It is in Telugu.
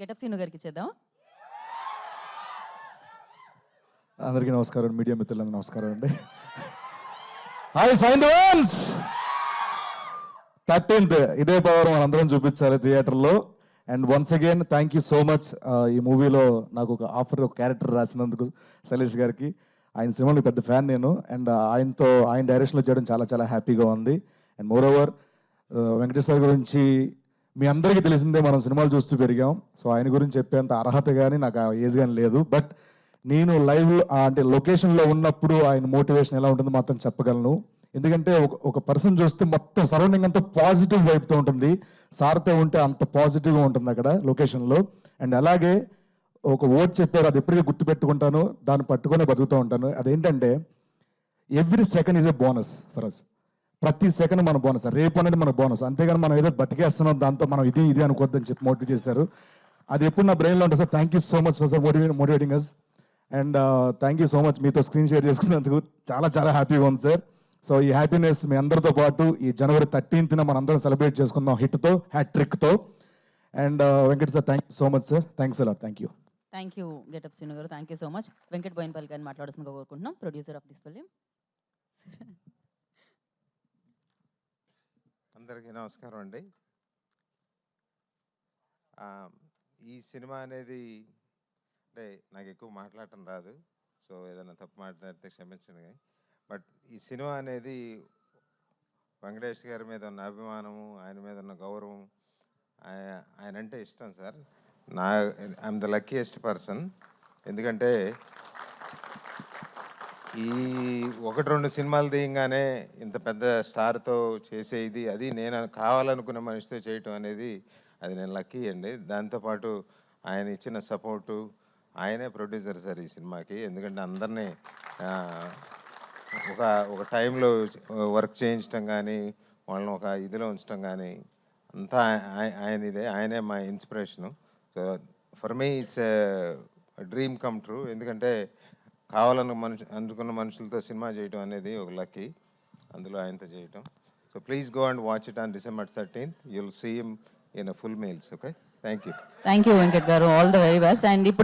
గెటప్ సీను గారికి ఇచ్చేద్దాం. అందరికీ నమస్కారం, మీడియా మిత్రులందరూ నమస్కారం అండి. హాయ్ సైండోన్స్, 13th ఇదే పవర్ మనందరం చూపించాలి థియేటర్లో. And once again thank you so much. ఈ మూవీలో నాకు ఒక ఒక క్యారెక్టర్ రాసినందుకు శైలేష్ గారికి. ఆయన సినిమాలో పెద్ద ఫ్యాన్ నేను. అండ్ ఆయన డైరెక్షన్లో చేయడం చాలా చాలా హ్యాపీగా ఉంది. అండ్ మోర్ ఓవర్ వెంకటేశ్వర గురించి మీ అందరికీ తెలిసిందే, మనం సినిమాలు చూస్తూ పెరిగాం. సో ఆయన గురించి చెప్పేంత అర్హత కానీ నాకు ఆ ఏజ్ కానీ లేదు. బట్ నేను లైవ్లో అంటే లొకేషన్లో ఉన్నప్పుడు ఆయన మోటివేషన్ ఎలా ఉంటుందో మాత్రం చెప్పగలను. ఎందుకంటే ఒక పర్సన్ చూస్తే మొత్తం సరౌండింగ్ అంతా పాజిటివ్ వైపుతో ఉంటుంది. సార్తో ఉంటే అంత పాజిటివ్గా ఉంటుంది అక్కడ లొకేషన్లో. అండ్ అలాగే ఒక వర్డ్ చెప్పారు, అది ఎప్పటికీ గుర్తుపెట్టుకుంటాను, దాన్ని పట్టుకొని బతుకుతూ ఉంటాను. అదేంటంటే every second is a bonus for us. ప్రతి సెకండ్ మన బోనస్, రేపు అనేది మన బోనస్. అంతేగాని మనం ఏదో బతికేస్తున్నాం దాంతో మనం ఇది అనుకోవద్దని చెప్పి మోటివేట్ చేశారు. అది ఎప్పుడు నా బ్రెయిన్లో ఉంటుంది sir. Thank you so much for motivating us. And thank you so much, మీతో స్క్రీన్ షేర్ చేసుకున్నందుకు చాలా చాలా హ్యాపీగా ఉంది సార్. సో ఈ హ్యాపీనెస్ మీ అందరితో పాటు ఈ జనవరి 13th మనందరం సెలబ్రేట్ చేసుకుందాం హిట్తో, హ్యాట్రిక్తో. And Venkat sir, thank you so much sir. Thanks a lot. Thank you. Thank you Getup Seenu garu, thank you so much. Venkat Boinapally గారిని మాట్లాడాల్సిందిగా కోరుకుంటున్నాం, ప్రొడ్యూసర్ ఆఫ్ దిస్ ఫిలిం. అందరికీ నమస్కారం అండి. ఈ సినిమా అనేది అంటే నాకు ఎక్కువ మాట్లాడటం రాదు, సో ఏదైనా తప్పు మాట్లాడితే క్షమించండి. కానీ బట్ ఈ సినిమా అనేది వెంకటేష్ గారి మీద ఉన్న అభిమానము, ఆయన మీద ఉన్న గౌరవం, ఆయన అంటే ఇష్టం sir. I'm the luckiest person. ఎందుకంటే ఈ 1-2 సినిమాలు తీయంగానే ఇంత పెద్ద స్టార్తో చేసే అది నేను కావాలనుకున్న మనిషితో చేయటం అనేది అది నేను లక్కీ అండి. దాంతోపాటు ఆయన ఇచ్చిన సపోర్టు, ఆయనే ప్రొడ్యూసర్ సార్ ఈ సినిమాకి. ఎందుకంటే అందరినీ ఒక టైంలో వర్క్ చేయించడం కానీ, వాళ్ళని ఒక ఇదిలో ఉంచడం కానీ అంతా ఆయనే మా inspiration. So for me it's dream come true. ఎందుకంటే అనుకున్న మనుషులతో సినిమా చేయటం అనేది ఒక లక్కీ, అందులో ఆయనతో చేయటం. So please go and watch it on December 13th. You'll see him in a full meals. Okay, thank you. Thank you Venkat garu, all the very best. And ఇప్పుడు